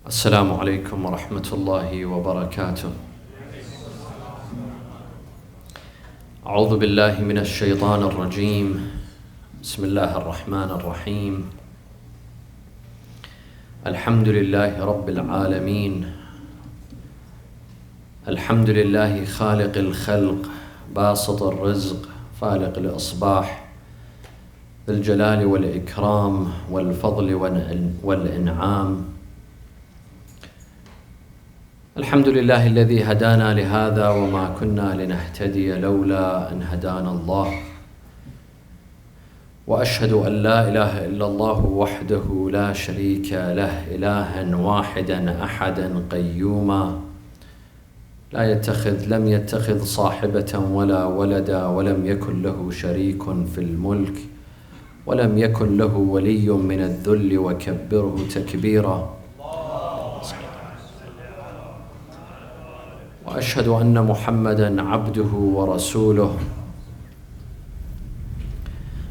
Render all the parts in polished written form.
السلام عليكم ورحمة الله وبركاته. أعوذ بالله من الشيطان الرجيم. بسم الله الرحمن الرحيم. الحمد لله رب العالمين. الحمد لله خالق الخلق باسط الرزق فالق الإصباح ذي الجلال والإكرام والفضل والإنعام. الحمد لله الذي هدانا لهذا وما كنا لنهتدي لولا أن هدانا الله. وأشهد أن لا إله إلا الله وحده لا شريك له إلها واحدا أحدا قيوما لم يتخذ صاحبة ولا ولدا ولم يكن له شريك في الملك ولم يكن له ولي من الذل وكبره تكبيرا. وأشهد أن محمدا عبده ورسوله.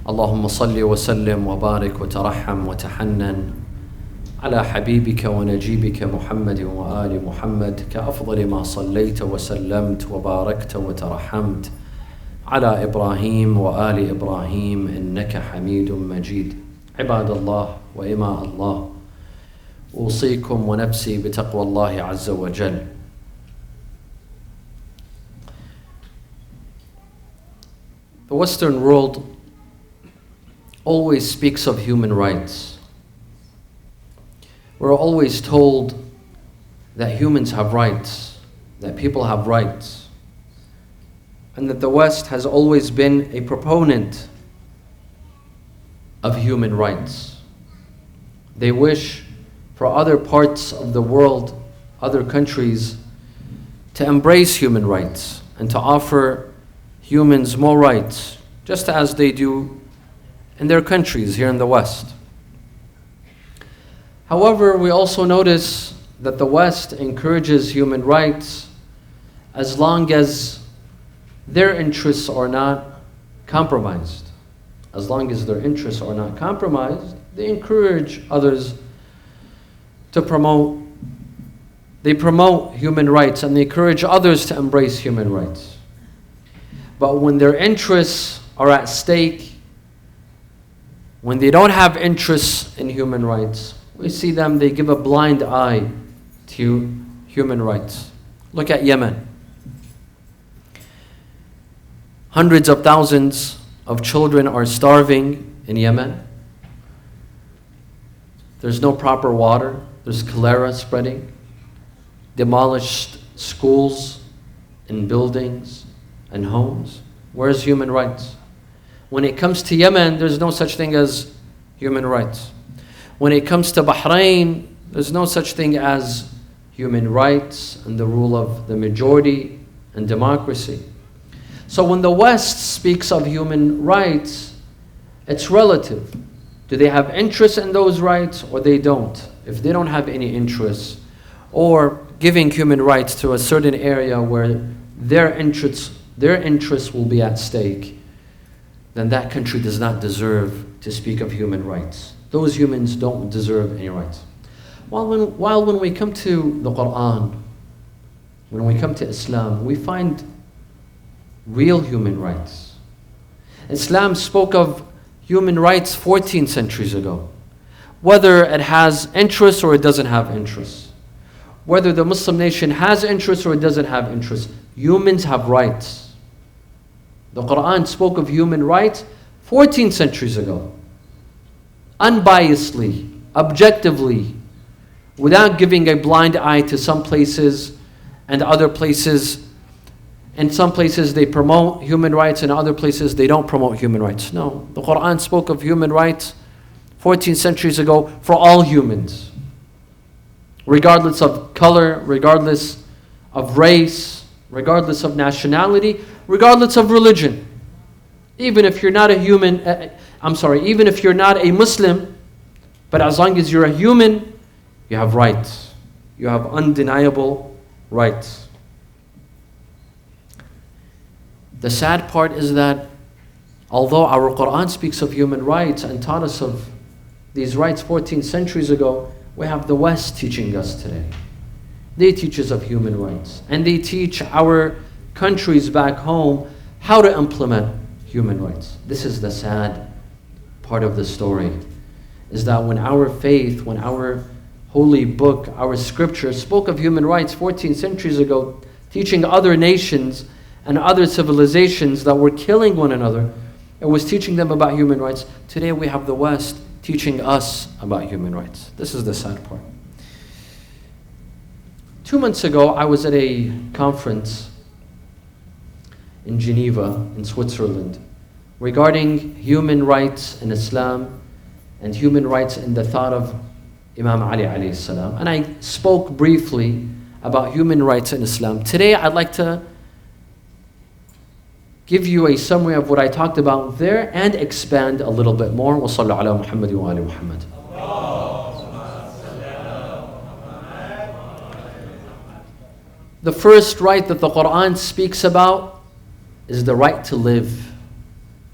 اللهم صل وسلم وبارك وترحم وتحنن على حبيبك ونجيبك محمد وآل محمد كأفضل ما صليت وسلمت وباركت وترحمت على إبراهيم وآل إبراهيم إنك حميد مجيد. عباد الله وإماء الله، أوصيكم ونفسي بتقوى الله عز وجل. The Western world always speaks of human rights. We're always told that humans have rights, that people have rights, and that the West has always been a proponent of human rights. They wish for other parts of the world, other countries, to embrace human rights and to offer humans more rights, just as they do in their countries here in the West. However, we also notice that the West encourages human rights as long as their interests are not compromised. As long as their interests are not compromised, they encourage others to promote human rights, and they encourage others to embrace human rights. But when their interests are at stake, when they don't have interests in human rights, we see they give a blind eye to human rights. Look at Yemen. Hundreds of thousands of children are starving in Yemen. There's no proper water. There's cholera spreading. Demolished schools and buildings and homes. Where's human rights? When it comes to Yemen, there's no such thing as human rights. When it comes to Bahrain, there's no such thing as human rights and the rule of the majority and democracy. So when the West speaks of human rights, it's relative. Do they have interest in those rights or they don't? If they don't have any interest, or giving human rights to a certain area where their interests will be at stake, then that country does not deserve to speak of human rights. Those humans don't deserve any rights. While when we come to the Qur'an, when we come to Islam, we find real human rights. Islam spoke of human rights 14 centuries ago. Whether it has interest or it doesn't have interest. Whether the Muslim nation has interest or it doesn't have interest. Humans have rights. The Qur'an spoke of human rights 14 centuries ago. Unbiasedly, objectively, without giving a blind eye to some places and other places. In some places they promote human rights, and other places they don't promote human rights. No, the Qur'an spoke of human rights 14 centuries ago for all humans. Regardless of color, regardless of race, regardless of nationality, regardless of religion. Even if you're not even if you're not a Muslim, but as long as you're a human, you have rights. You have undeniable rights. The sad part is that although our Qur'an speaks of human rights and taught us of these rights 14 centuries ago, We have the West teaching us today. They teach us of human rights. And they teach our countries back home how to implement human rights. This is the sad part of the story, is that when our faith, when our holy book, our scripture spoke of human rights 14 centuries ago, teaching other nations and other civilizations that were killing one another, it was teaching them about human rights. Today we have the West teaching us about human rights. This is the sad part. 2 months ago, I was at a conference in Geneva, in Switzerland, regarding human rights in Islam and human rights in the thought of Imam Ali alayhi salam. And I spoke briefly about human rights in Islam. Today, I'd like to give you a summary of what I talked about there and expand a little bit more. Wa sallu ala Muhammad wa ali Muhammad. The first right that the Qur'an speaks about is the right to live.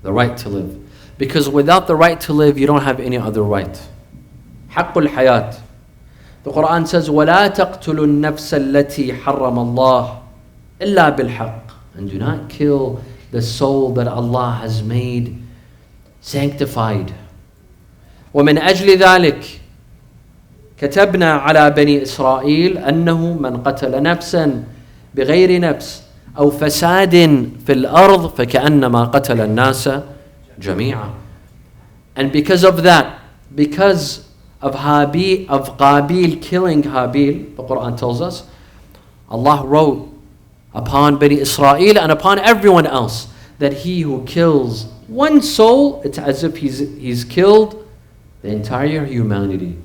The right to live. Because without the right to live, you don't have any other right. Haqqul hayat. The Qur'an says, وَلَا تَقْتُلُوا النَّفْسَ الَّتِي حَرَّمَ اللَّهُ إِلَّا بِالْحَقِّ. And do not kill the soul that Allah has made sanctified. ومن أجل ذلك كتبنا على بني إسرائيل أنه من قتل نفسا بغير نفس أو فساد في الأرض فكأنما قتل الناس جميعا. And because of that, because of Qabil killing Habil, the Quran tells us, Allah wrote upon Bani Israel and upon everyone else that he who kills one soul, it's as if he's killed the entire humanity.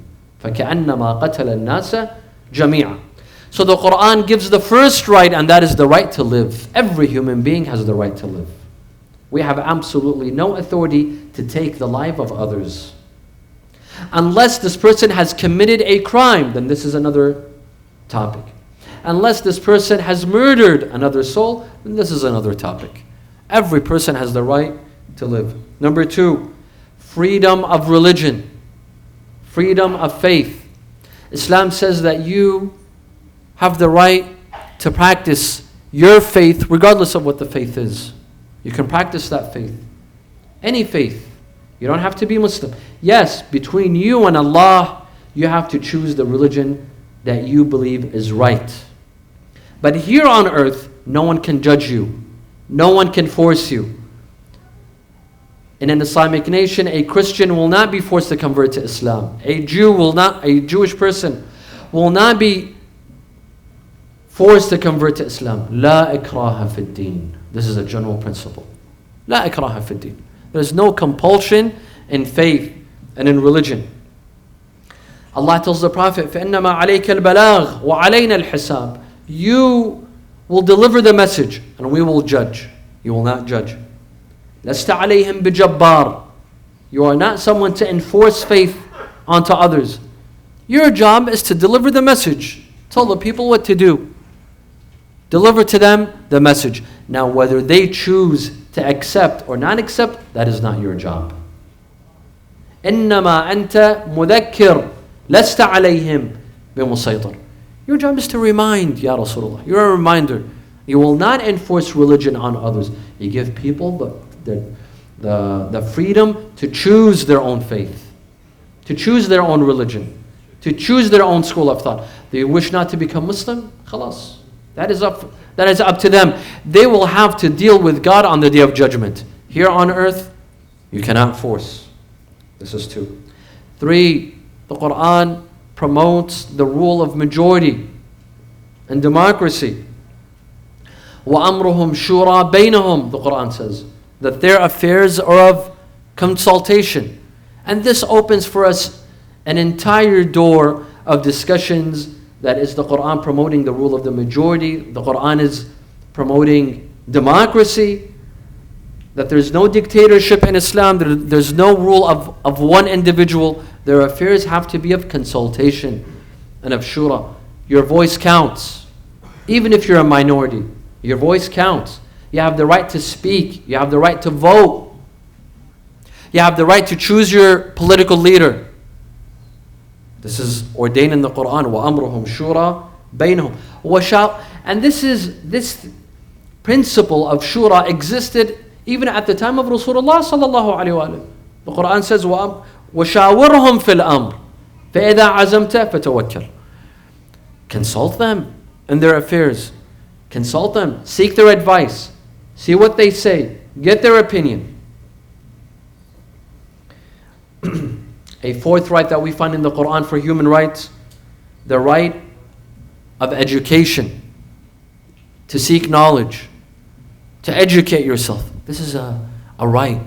فَكَأَنَّمَا قَتَلَ النَّاسَ جَمِيعًا. So the Quran gives the first right, and that is the right to live. Every human being has the right to live. We have absolutely no authority to take the life of others. Unless this person has committed a crime, then this is another topic. Unless this person has murdered another soul, then this is another topic. Every person has the right to live. Number 2, freedom of religion, freedom of faith. Islam says that you have the right to practice your faith regardless of what the faith is. You can practice that faith. Any faith. You don't have to be Muslim. Yes, between you and Allah, you have to choose the religion that you believe is right. But here on earth, no one can judge you. No one can force you. In an Islamic nation, a Christian will not be forced to convert to Islam. A Jewish person will not be forced to convert to Islam. La ikraha fid din. This is a general principle. La ikraha fid din. There's no compulsion in faith and in religion. Allah tells the Prophet, فَإِنَّمَا عَلَيْكَ الْبَلَاغُ وَعَلَيْنَا الْحِسَابُ. You will deliver the message and we will judge. You will not judge. لَسْتَ عَلَيْهِمْ بِجَبَّارٍ. You are not someone to enforce faith onto others. Your job is to deliver the message. Tell the people what to do. Deliver to them the message. Now whether they choose to accept or not accept, that is not your job. إِنَّمَا أَنْتَ مُذَكِّرٌ لَسْتَ عَلَيْهِمْ بِمُسَيْطِرٍ. Your job is to remind, Ya Rasulullah. You're a reminder. You will not enforce religion on others. You give people the freedom to choose their own faith, to choose their own religion, to choose their own school of thought. They wish not to become Muslim? Khalas. That is up to them. They will have to deal with God on the Day of Judgment. Here on earth, you cannot force. This is 2. 3, the Qur'an promotes the rule of majority and democracy. وَأَمْرُهُمْ شُورَى بَيْنَهُمْ. The Qur'an says that their affairs are of consultation. And this opens for us an entire door of discussions. That is the Qur'an promoting the rule of the majority. The Qur'an is promoting democracy. That there's no dictatorship in Islam. There's no rule of one individual. Their affairs have to be of consultation and of shura. Your voice counts. Even if you're a minority, your voice counts. You have the right to speak. You have the right to vote. You have the right to choose your political leader. This is ordained in the Qur'an. وَأَمْرُهُمْ شُورَى بَيْنَهُمْ. And this principle of shura existed even at the time of Rasulullah sallallahu alaihi wasallam. The Qur'an says, وَشَاوِرْهُمْ فِي الْأَمْرِ فَإِذَا عَزَمْتَ فَتَوَكَّلْ. Consult them in their affairs. Consult them. Seek their advice. See what they say. Get their opinion. A fourth right that we find in the Qur'an for human rights, the right of education, to seek knowledge, to educate yourself. This is a right.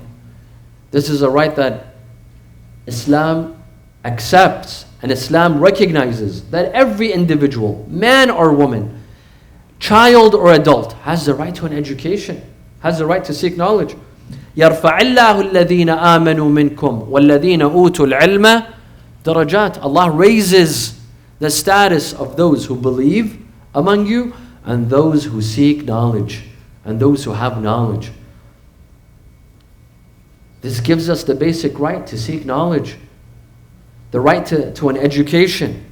This is a right that Islam accepts and Islam recognizes, that every individual, man or woman, child or adult, has the right to an education, has the right to seek knowledge. يَرْفَعِ اللَّهُ الَّذِينَ آمَنُوا مِنْكُمْ وَالَّذِينَ أُوتُوا الْعِلْمَ درجات. Allah raises the status of those who believe among you and those who seek knowledge and those who have knowledge. This gives us the basic right to seek knowledge, the right to an education.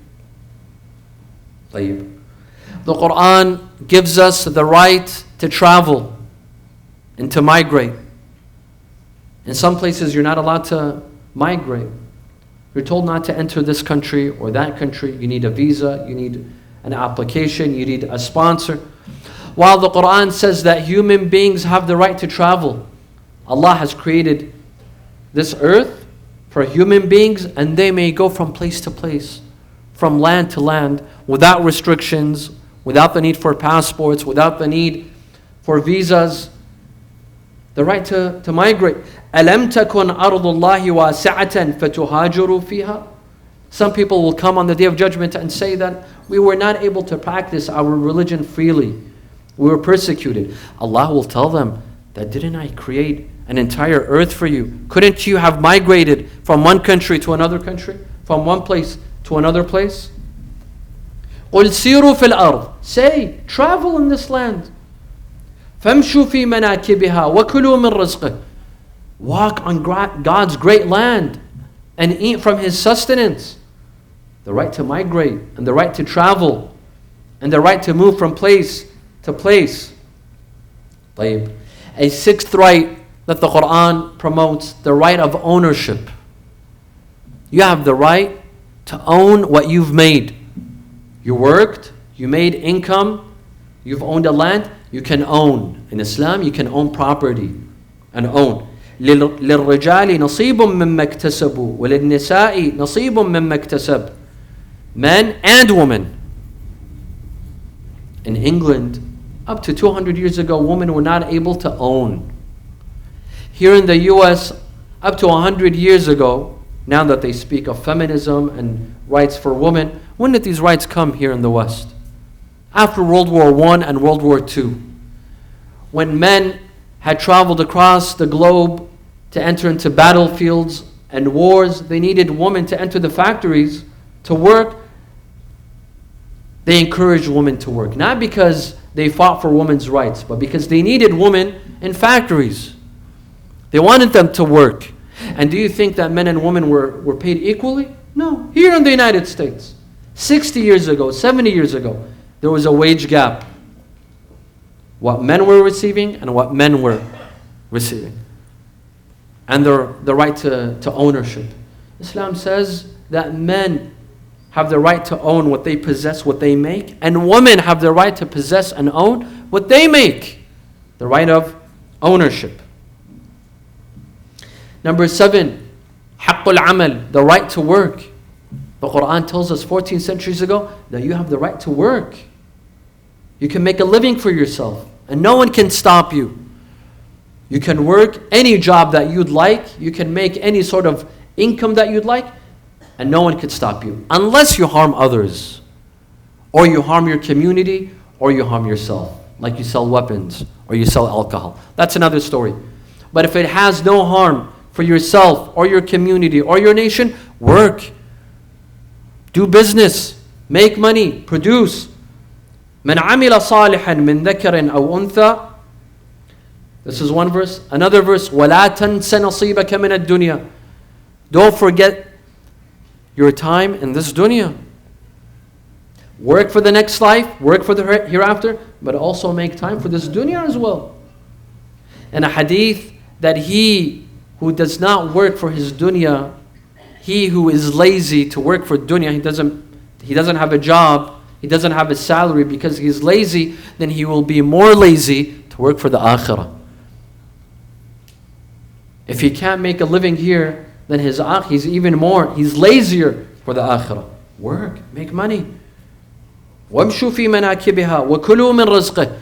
The Qur'an gives us the right to travel and to migrate. In some places you're not allowed to migrate. You're told not to enter this country or that country. You need a visa, you need an application, you need a sponsor. While the Qur'an says that human beings have the right to travel, Allah has created this earth for human beings and they may go from place to place, from land to land, without restrictions, without the need for passports, without the need for visas. The right to migrate. أَلَمْ تَكُنْ أَرْضُ اللَّهِ وَاسِعَةً فَتُهَاجِرُوا فِيهَا. Some people will come on the Day of Judgment and say that we were not able to practice our religion freely. We were persecuted. Allah will tell them that, didn't I create an entire earth for you? Couldn't you have migrated from one country to another country? From one place to another place? قُلْ سِيرُوا فِي الْأَرْضِ. Say, travel in this land. فَامْشُوا فِي مَنَاكِبِهَا وَكُلُوا مِنْ رِزْقِهِ. Walk on God's great land and eat from His sustenance. The right to migrate and the right to travel and the right to move from place to place. A sixth right that the Qur'an promotes, the right of ownership. You have the right to own what you've made. You worked, you made income, you've owned a land, you can own. In Islam, you can own property and own. لِلرِّجَالِ نَصِيبٌ مِّمَّا اكْتَسَبُوا وَلِلنِّسَاءِ نَصِيبٌ مِّمَّا اكْتَسَبْ. Men and women. In England, up to 200 years ago, women were not able to own. Here in the US, up to 100 years ago, now that they speak of feminism and rights for women, when did these rights come here in the West? After World War I and World War II. When men had traveled across the globe to enter into battlefields and wars, they needed women to enter the factories to work. They encouraged women to work, not because they fought for women's rights, but because they needed women in factories. They wanted them to work. And do you think that men and women were paid equally? No. Here in the United States, 60 years ago, 70 years ago, there was a wage gap. What men were receiving and what men were receiving. And the right to ownership. Islam says that men have the right to own what they possess, what they make, and women have the right to possess and own what they make. The right of ownership. Number 7, حق العمل, the right to work. The Qur'an tells us 14 centuries ago that you have the right to work. You can make a living for yourself and no one can stop you. You can work any job that you'd like. You can make any sort of income that you'd like and no one can stop you. Unless you harm others or you harm your community or you harm yourself. Like you sell weapons or you sell alcohol. That's another story. But if it has no harm for yourself or your community or your nation, work. Do business. Make money. Produce. من عمل صالحا من ذكر أو أنثى. This is one verse. Another verse. ولا تنس نصيبك من الدنيا. Don't forget your time in this dunya. Work for the next life, work for the hereafter, but also make time for this dunya as well. And a hadith that he who does not work for his dunya, he who is lazy to work for dunya, he doesn't have a job, he doesn't have a salary because he's lazy, then he will be more lazy to work for the akhirah. If he can't make a living here, then he's lazier for the akhirah. Work, make money. وَامْشُوا فِي مَنَاكِبِهَا وَكُلُوا مِنْ رِزْقِهِ.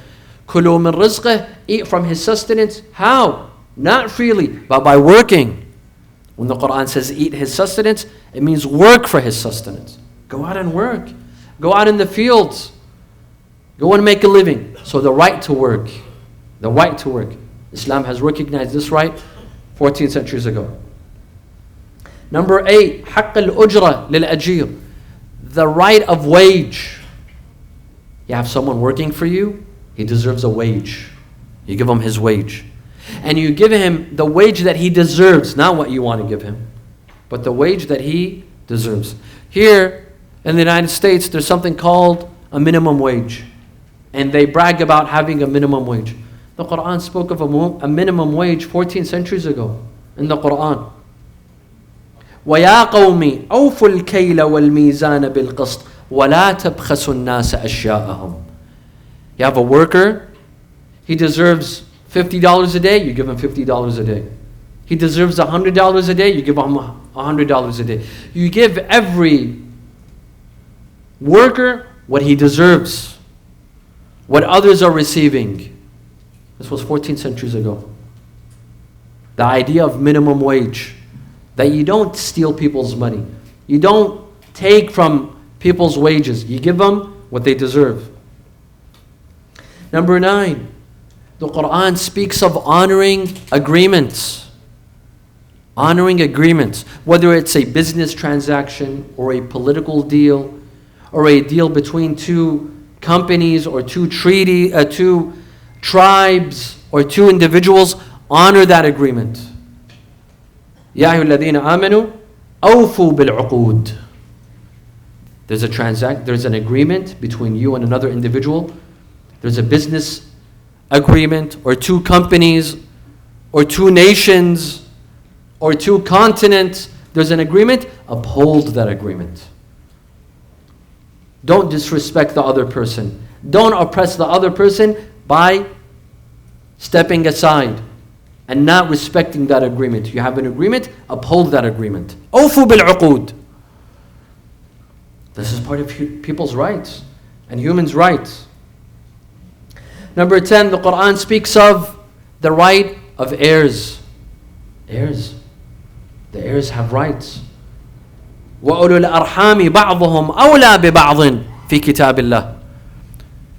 كُلُوا مِنْ رِزْقِهِ. Eat from his sustenance. How? Not freely, but by working. When the Qur'an says eat his sustenance, it means work for his sustenance. Go out and work. Go out in the fields. Go and make a living. So the right to work. The right to work. Islam has recognized this right 14 centuries ago. Number 8, حق الأجرة للأجير. The right of wage. You have someone working for you, he deserves a wage. You give him his wage. And you give him the wage that he deserves, not what you want to give him, but the wage that he deserves. Here in the United States, there's something called a minimum wage. And they brag about having a minimum wage. The Qur'an spoke of a minimum wage 14 centuries ago in the Qur'an. وَيَا قَوْمِ أَوْفُوا الْكَيْلَ وَالْمِيزَانَ بِالْقِسْطِ وَلَا تَبْخَسُوا النَّاسَ أَشْيَاءَهُم. You have a worker, he deserves $50 a day, you give him $50 a day. He deserves $100 a day, you give him $100 a day. You give every worker what he deserves, what others are receiving. This was 14 centuries ago. The idea of minimum wage, that you don't steal people's money. You don't take from people's wages. You give them what they deserve. Number 9, the Qur'an speaks of honoring agreements. Honoring agreements. Whether it's a business transaction or a political deal or a deal between two companies or two tribes or two individuals, honor that agreement. يا أيها الذين آمنوا أوفوا بالعقود. There's an agreement between you and another individual. There's a business agreement, or two companies, or two nations, or two continents. There's an agreement. Uphold that agreement. Don't disrespect the other person. Don't oppress the other person by stepping aside and not respecting that agreement. You have an agreement, uphold that agreement. أوفوا بالعقود. This is part of people's rights and humans' rights. Number 10, the Qur'an speaks of the right of heirs. Heirs. The heirs have rights. وَأُولُو الْأَرْحَامِ بَعْضُهُمْ أَوْلَى بِبَعْضٍ فِي كِتَابِ اللَّهِ.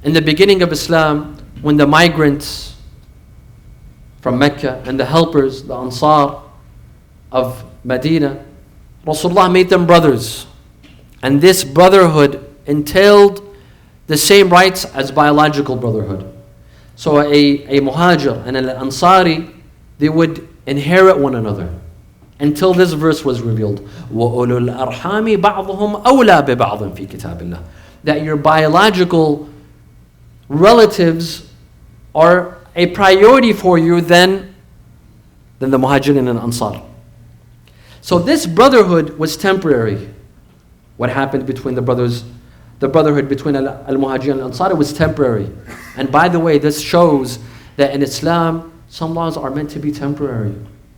In the beginning of Islam, when the migrants from Mecca and the helpers, the Ansar of Medina, Rasulullah made them brothers. And this brotherhood entailed the same rights as biological brotherhood. So a Muhajir and an Ansari, they would inherit one another until this verse was revealed. وَأُولُو الْأَرْحَامِ بَعْضُهُمْ أَوْلَى بِبَعْضٍ فِي كِتَابِ اللَّهِ. That your biological relatives are a priority for you than the Muhajirin and Ansar. So this brotherhood was temporary. What happened between the brothers, the brotherhood between Al-Muhajirin and Ansar was temporary. And by the way, this shows that in Islam, some laws are meant to be temporary.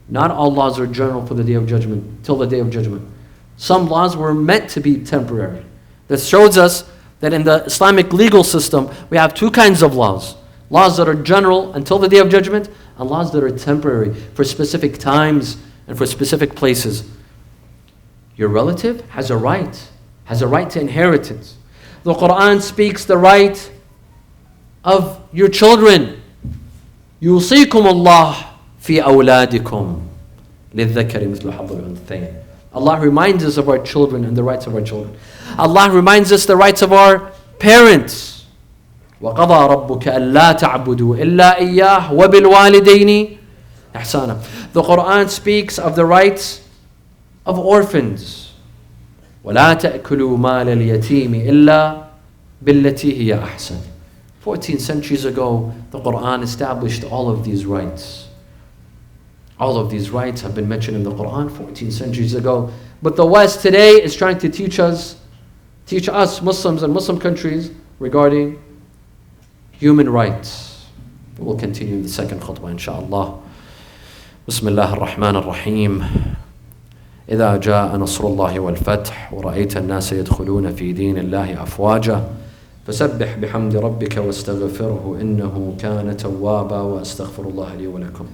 Not all laws are general for the Day of Judgment, till the Day of Judgment. Some laws were meant to be temporary. This shows us that in the Islamic legal system, we have two kinds of laws. Laws that are general until the Day of Judgment, and laws that are temporary for specific times and for specific places. Your relative has a right to inheritance. The Qur'an speaks the right of your children. يُوصِيكُمُ اللَّهُ فِي أَوْلَادِكُمْ لِلذَّكَرِ مِثْلُ حَظِّ الْأُنثَيَيْنِ. Allah reminds us of our children and the rights of our children. Allah reminds us the rights of our parents. وَقَضَى رَبُّكَ أَلَّا تَعْبُدُوا إِلَّا إِيَّاهُ وَبِالْوَالِدَيْنِ إِحْسَانًا. The Qur'an speaks of the rights of orphans. وَلَا تَأْكُلُوا مَالَ الْيَتِيمِ إِلَّا بِالَّتِي هِيَ أَحْسَنُ. 14 centuries ago, the Qur'an established all of these rights. All of these rights have been mentioned in the Qur'an 14 centuries ago. But the West today is trying to teach us Muslims and Muslim countries regarding human rights. We'll continue in the second khutbah, inshallah. Bismillah ar-Rahman ar-Rahim. إذا جاء نصر الله والفتح ورأيت الناس يدخلون في دين الله أفواجا فسبح بحمد ربك واستغفره إنه كان توابا وأستغفر الله لي ولكم.